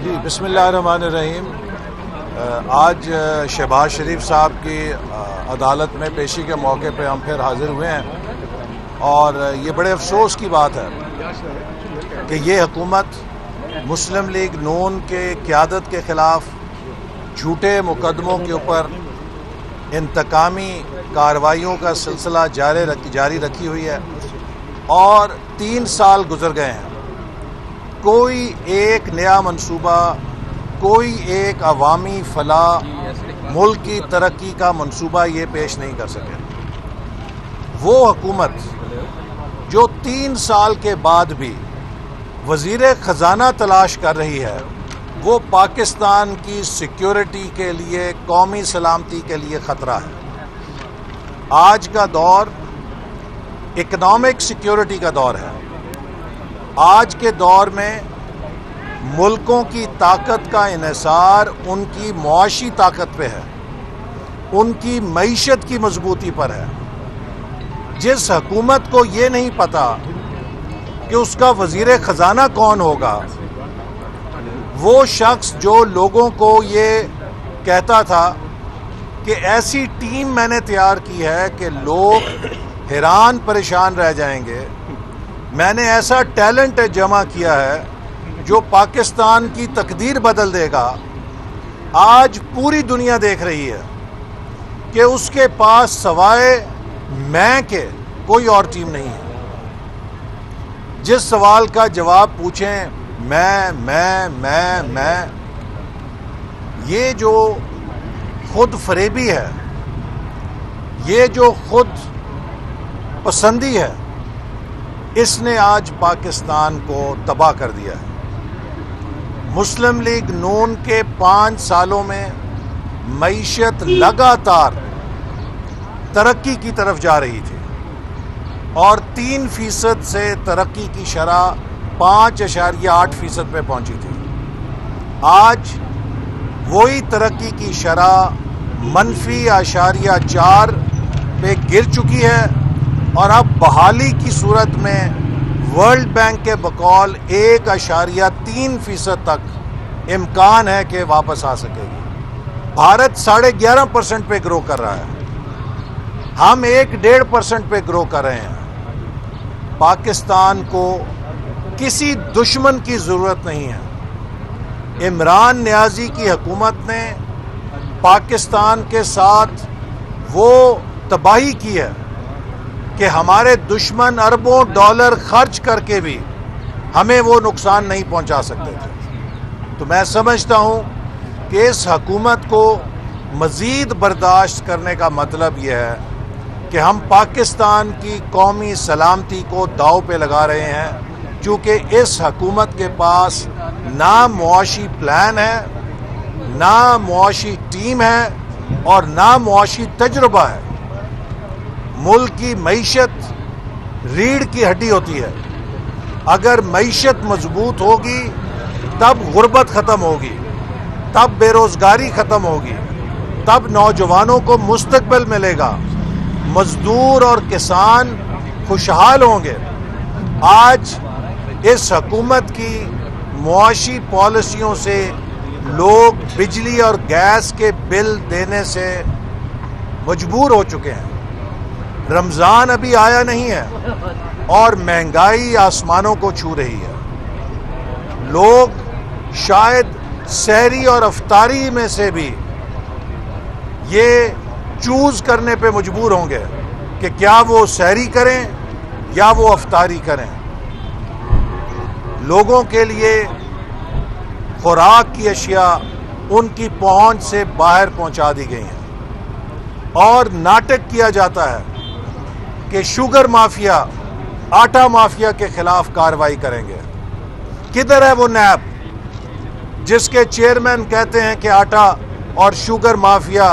جی بسم اللہ الرحمن الرحیم۔ آج شہباز شریف صاحب کی عدالت میں پیشی کے موقع پہ ہم پھر حاضر ہوئے ہیں اور یہ بڑے افسوس کی بات ہے کہ یہ حکومت مسلم لیگ نون کے قیادت کے خلاف جھوٹے مقدموں کے اوپر انتقامی کارروائیوں کا سلسلہ جاری رکھی ہوئی ہے اور 3 سال گزر گئے ہیں۔ کوئی ایک نیا منصوبہ، کوئی ایک عوامی فلاح، ملک کی ترقی کا منصوبہ یہ پیش نہیں کر سکے۔ وہ حکومت جو 3 سال کے بعد بھی وزیر خزانہ تلاش کر رہی ہے، وہ پاکستان کی سیکیورٹی کے لیے، قومی سلامتی کے لیے خطرہ ہے۔ آج کا دور اکنامک سیکیورٹی کا دور ہے۔ آج کے دور میں ملکوں کی طاقت کا انحصار ان کی معاشی طاقت پہ ہے، ان کی معیشت کی مضبوطی پر ہے۔ جس حکومت کو یہ نہیں پتا کہ اس کا وزیر خزانہ کون ہوگا، وہ شخص جو لوگوں کو یہ کہتا تھا کہ ایسی ٹیم میں نے تیار کی ہے کہ لوگ حیران پریشان رہ جائیں گے، میں نے ایسا ٹیلنٹ جمع کیا ہے جو پاکستان کی تقدیر بدل دے گا۔ آج پوری دنیا دیکھ رہی ہے کہ اس کے پاس سوائے میں کے کوئی اور ٹیم نہیں ہے۔ جس سوال کا جواب پوچھیں میں یہ جو خود فریبی ہے، یہ جو خود پسندی ہے، اس نے آج پاکستان کو تباہ کر دیا ہے۔ مسلم لیگ نون کے 5 سالوں میں معیشت لگاتار ترقی کی طرف جا رہی تھی اور 3% سے ترقی کی شرح 5.8% پہ پہنچی تھی۔ آج وہی ترقی کی شرح -0.4 پہ گر چکی ہے اور اب بحالی کی صورت میں ورلڈ بینک کے بقول 1.3% تک امکان ہے کہ واپس آ سکے گی۔ بھارت 11.5% پہ گرو کر رہا ہے، ہم 1.5% پہ گرو کر رہے ہیں۔ پاکستان کو کسی دشمن کی ضرورت نہیں ہے۔ عمران نیازی کی حکومت نے پاکستان کے ساتھ وہ تباہی کی ہے کہ ہمارے دشمن اربوں ڈالر خرچ کر کے بھی ہمیں وہ نقصان نہیں پہنچا سکتے تھے۔ تو میں سمجھتا ہوں کہ اس حکومت کو مزید برداشت کرنے کا مطلب یہ ہے کہ ہم پاکستان کی قومی سلامتی کو داؤ پہ لگا رہے ہیں، چونکہ اس حکومت کے پاس نہ معاشی پلان ہے، نہ معاشی ٹیم ہے اور نہ معاشی تجربہ ہے۔ ملک کی معیشت ریڑھ کی ہڈی ہوتی ہے۔ اگر معیشت مضبوط ہوگی تب غربت ختم ہوگی، تب بے روزگاری ختم ہوگی، تب نوجوانوں کو مستقبل ملے گا، مزدور اور کسان خوشحال ہوں گے۔ آج اس حکومت کی معاشی پالیسیوں سے لوگ بجلی اور گیس کے بل دینے سے مجبور ہو چکے ہیں۔ رمضان ابھی آیا نہیں ہے اور مہنگائی آسمانوں کو چھو رہی ہے۔ لوگ شاید سحری اور افطاری میں سے بھی یہ چوز کرنے پہ مجبور ہوں گے کہ کیا وہ سحری کریں یا وہ افطاری کریں۔ لوگوں کے لیے خوراک کی اشیاء ان کی پہنچ سے باہر پہنچا دی گئی ہیں اور ناٹک کیا جاتا ہے کہ شوگر مافیا، آٹا مافیا کے خلاف کارروائی کریں گے۔ کدھر ہے وہ نیب جس کے چیئرمین کہتے ہیں کہ آٹا اور شوگر مافیا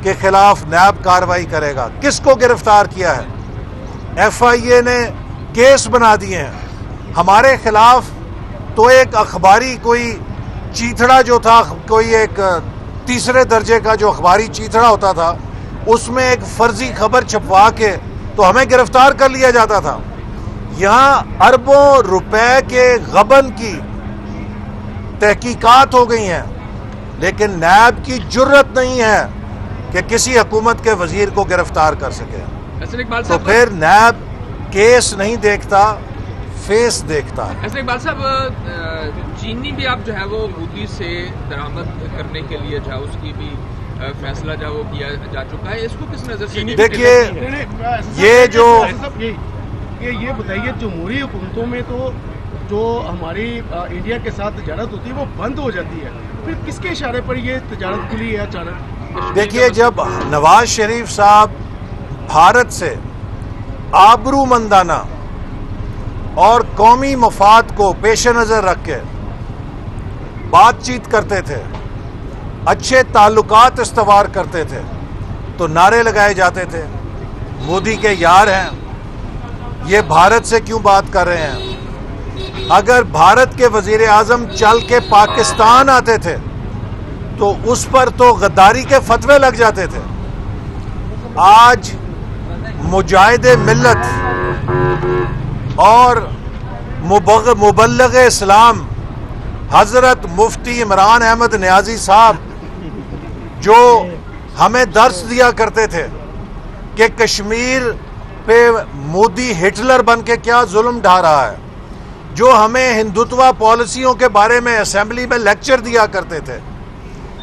کے خلاف نیب کارروائی کرے گا؟ کس کو گرفتار کیا ہے؟ FIA نے کیس بنا دیے ہیں ہمارے خلاف۔ تو ایک اخباری کوئی چیتھڑا جو تھا، کوئی ایک 3 درجے کا جو اخباری چیتھڑا ہوتا تھا، اس میں ایک فرضی خبر چھپوا کے تو ہمیں گرفتار کر لیا جاتا تھا۔ یہاں اربوں روپے کے غبن کی تحقیقات ہو گئی ہیں، لیکن نیب کی جرت نہیں ہے کہ کسی حکومت کے وزیر کو گرفتار کر سکے. تو پھر نیب کیس نہیں دیکھتا، فیس دیکھتا ہے. ایسے اقبال صاحب، چینی بھی آپ جو ہے وہ مودی سے درآمد کرنے کے لیے جو ہے اس کی بھی فیصلہ جو وہ کیا جا چکا ہے، اس کو کس نظر سے دیکھیے یہ جو یہ بتائیے جمہوری حکومتوں میں تو جو ہماری انڈیا کے ساتھ تجارت ہوتی ہے وہ بند ہو جاتی ہے، پھر کس کے اشارے پر یہ تجارت کھلی ہے اچانک؟ دیکھیے جب نواز شریف صاحب بھارت سے آبرو مندانہ اور قومی مفاد کو پیش نظر رکھ کے بات چیت کرتے تھے، اچھے تعلقات استوار کرتے تھے، تو نعرے لگائے جاتے تھے مودی کے یار ہیں، یہ بھارت سے کیوں بات کر رہے ہیں. اگر بھارت کے وزیر اعظم چل کے پاکستان آتے تھے تو اس پر تو غداری کے فتوے لگ جاتے تھے. آج مجاہد ملت اور مبلغ اسلام حضرت مفتی عمران احمد نیازی صاحب جو ہمیں درس دیا کرتے تھے کہ کشمیر پہ مودی ہٹلر بن کے کیا ظلم ڈھا رہا ہے، جو ہمیں ہندوتوا پالیسیوں کے بارے میں اسمبلی میں لیکچر دیا کرتے تھے،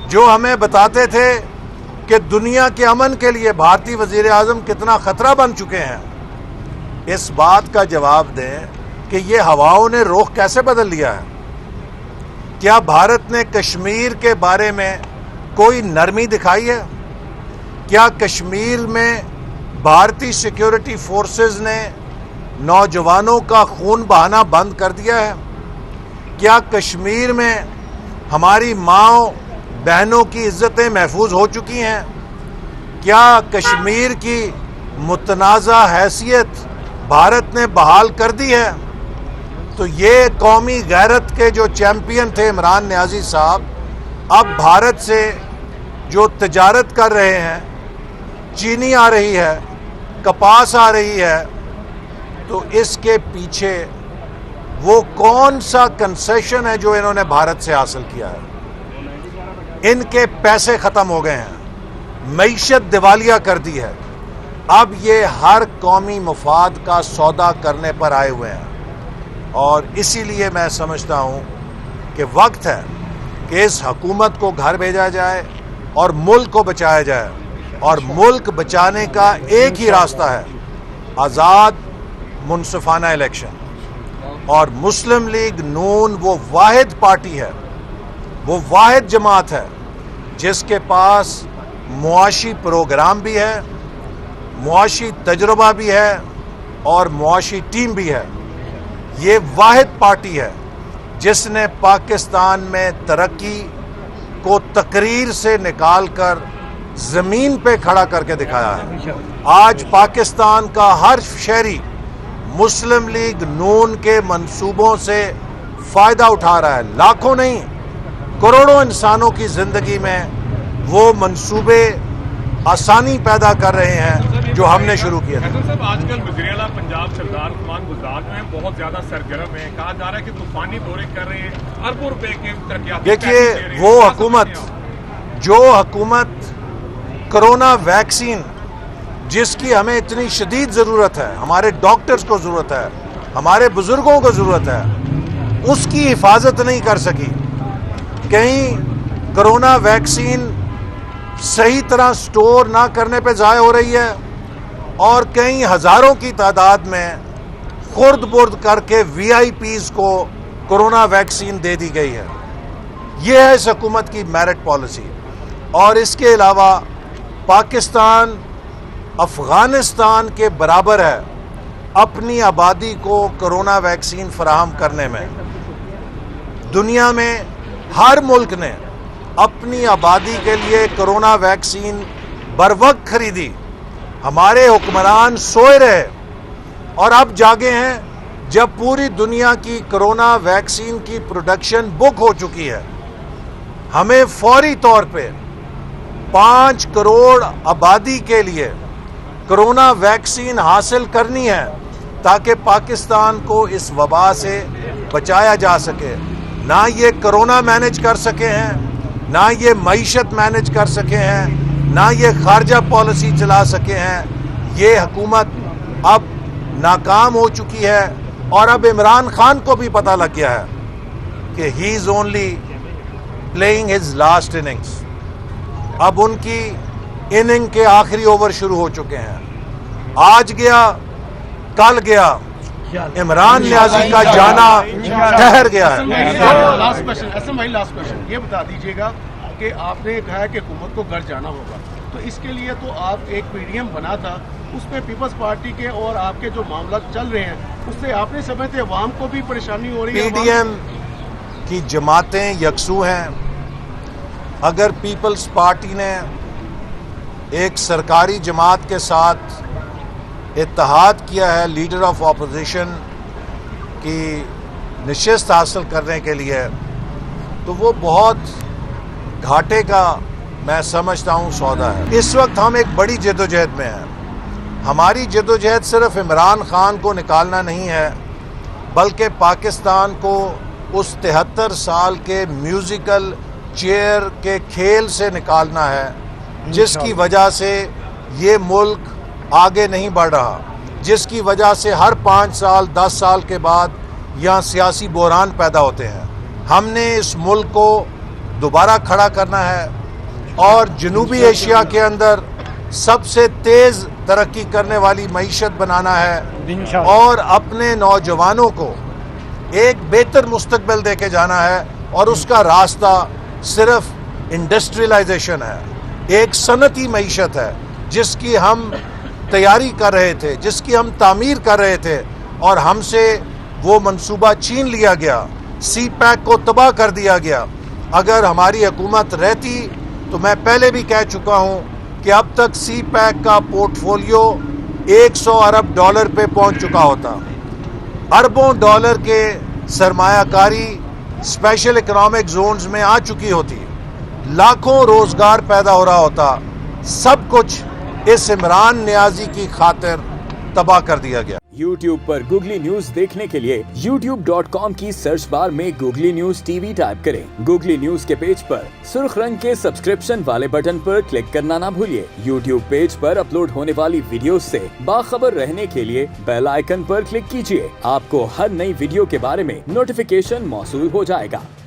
جو ہمیں بتاتے تھے کہ دنیا کے امن کے لیے بھارتی وزیر اعظم کتنا خطرہ بن چکے ہیں، اس بات کا جواب دیں کہ یہ ہواؤں نے رخ کیسے بدل لیا ہے. کیا بھارت نے کشمیر کے بارے میں کوئی نرمی دکھائی ہے؟ کیا کشمیر میں بھارتی سیکیورٹی فورسز نے نوجوانوں کا خون بہانا بند کر دیا ہے؟ کیا کشمیر میں ہماری ماؤں بہنوں کی عزتیں محفوظ ہو چکی ہیں؟ کیا کشمیر کی متنازع حیثیت بھارت نے بحال کر دی ہے؟ تو یہ قومی غیرت کے جو چیمپئن تھے عمران نیازی صاحب، اب بھارت سے جو تجارت کر رہے ہیں، چینی آ رہی ہے، کپاس آ رہی ہے، تو اس کے پیچھے وہ کون سا کنسیشن ہے جو انہوں نے بھارت سے حاصل کیا ہے؟ ان کے پیسے ختم ہو گئے ہیں، معیشت دیوالیہ کر دی ہے. اب یہ ہر قومی مفاد کا سودا کرنے پر آئے ہوئے ہیں، اور اسی لیے میں سمجھتا ہوں کہ وقت ہے کہ اس حکومت کو گھر بھیجا جائے اور ملک کو بچایا جائے. اور ملک بچانے کا ایک ہی راستہ ہے، آزاد منصفانہ الیکشن. اور مسلم لیگ نون وہ واحد پارٹی ہے، وہ واحد جماعت ہے جس کے پاس معاشی پروگرام بھی ہے، معاشی تجربہ بھی ہے اور معاشی ٹیم بھی ہے. یہ واحد پارٹی ہے جس نے پاکستان میں ترقی کو تقریر سے نکال کر زمین پہ کھڑا کر کے دکھایا ہے. آج پاکستان کا ہر شہری مسلم لیگ نون کے منصوبوں سے فائدہ اٹھا رہا ہے. لاکھوں نہیں، کروڑوں انسانوں کی زندگی میں وہ منصوبے آسانی پیدا کر رہے ہیں جو ہم نے شروع کیا تھا. صاحب آج کل وزیر اعلیٰ پنجاب سردار عثمان بزدار جو ہیں بہت زیادہ سرگرم ہیں، کہا جا رہا ہے کہ طوفانی دورے کر رہے ہیں، اربوں روپے کے ترقیاتی. دیکھیے وہ حکومت کرونا ویکسین جس کی ہمیں اتنی شدید ضرورت ہے، ہمارے ڈاکٹرز کو ضرورت ہے، ہمارے بزرگوں کو ضرورت ہے، اس کی حفاظت نہیں کر سکی. کہیں کرونا ویکسین صحیح طرح سٹور نہ کرنے پہ ضائع ہو رہی ہے، اور کئی ہزاروں کی تعداد میں خرد برد کر کے وی آئی پیز کو کرونا ویکسین دے دی گئی ہے. یہ ہے اس حکومت کی میرٹ پالیسی. اور اس کے علاوہ پاکستان افغانستان کے برابر ہے اپنی آبادی کو کرونا ویکسین فراہم کرنے میں. دنیا میں ہر ملک نے اپنی آبادی کے لیے کرونا ویکسین بروقت خریدی. ہمارے حکمران سوئے رہے اور اب جاگے ہیں جب پوری دنیا کی کرونا ویکسین کی پروڈکشن بک ہو چکی ہے. ہمیں فوری طور پہ 5 کروڑ آبادی کے لیے کرونا ویکسین حاصل کرنی ہے تاکہ پاکستان کو اس وبا سے بچایا جا سکے. نہ یہ کرونا مینج کر سکے ہیں، نہ یہ معیشت مینج کر سکے ہیں، نہ یہ خارجہ پالیسی چلا سکے ہیں. یہ حکومت اب ناکام ہو چکی ہے اور اب عمران خان کو بھی پتہ لگ گیا ہے کہ he is only playing his last innings. اب ان کی اننگ کے آخری اوور شروع ہو چکے ہیں. آج گیا کل گیا، عمران نیازی کا جانا ٹھہر گیا ہے. لاسٹ کوشچن اسم بھائی، لاسٹ کوشچن یہ بتا دیجیے گا کہ آپ نے کہا کہ حکومت کو گھر جانا ہوگا، تو اس کے لیے تو آپ ایک پی ڈی ایم بنا تھا، اس میں پیپلز پارٹی کے اور آپ کے جو معاملات چل رہے ہیں اس سے آپ نے سمجھتے عوام کو بھی پریشانی ہو رہی ہے. پی ڈی ایم کی جماعتیں یکسو ہیں. اگر پیپلز پارٹی نے ایک سرکاری جماعت کے ساتھ اتحاد کیا ہے لیڈر آف اپوزیشن کی نشست حاصل کرنے کے لیے، تو وہ بہت گھاٹے کا میں سمجھتا ہوں سودا ہے. اس وقت ہم ایک بڑی جدوجہد میں ہیں. ہماری جدوجہد صرف عمران خان کو نکالنا نہیں ہے، بلکہ پاکستان کو اس 73 سال کے میوزیکل چیئر کے کھیل سے نکالنا ہے جس کی وجہ سے یہ ملک آگے نہیں بڑھ رہا، جس کی وجہ سے ہر 5 سال 10 سال کے بعد یہاں سیاسی بحران پیدا ہوتے ہیں. ہم نے اس ملک کو دوبارہ کھڑا کرنا ہے اور جنوبی ایشیا کے اندر سب سے تیز ترقی کرنے والی معیشت بنانا ہے اور اپنے نوجوانوں کو ایک بہتر مستقبل دے کے جانا ہے. اور اس کا راستہ صرف انڈسٹریلائزیشن ہے، ایک صنعتی معیشت ہے جس کی ہم تیاری کر رہے تھے، جس کی ہم تعمیر کر رہے تھے، اور ہم سے وہ منصوبہ چھین لیا گیا. سی پیک کو تباہ کر دیا گیا. اگر ہماری حکومت رہتی تو میں پہلے بھی کہہ چکا ہوں کہ اب تک سی پیک کا پورٹ فولیو $100 ارب پہ پہنچ چکا ہوتا. اربوں ڈالر کے سرمایہ کاری اسپیشل اکنامک زونز میں آ چکی ہوتی، لاکھوں روزگار پیدا ہو رہا ہوتا. سب کچھ اس عمران نیازی کی خاطر تباہ کر دیا گیا. YouTube پر گوگلی نیوز دیکھنے کے لیے youtube.com کی سرچ بار میں googly news T V type کریں. گوگلی نیوز کے پیج پر سرخ رنگ کے سبسکرپشن والے بٹن پر کلک کرنا نہ بھولیے. YouTube پیج پر اپلوڈ ہونے والی ویڈیوز سے باخبر رہنے کے لیے بیل آئیکن پر کلک کیجیے. آپ کو ہر نئی ویڈیو کے بارے میں نوٹیفیکیشن موصول ہو جائے گا.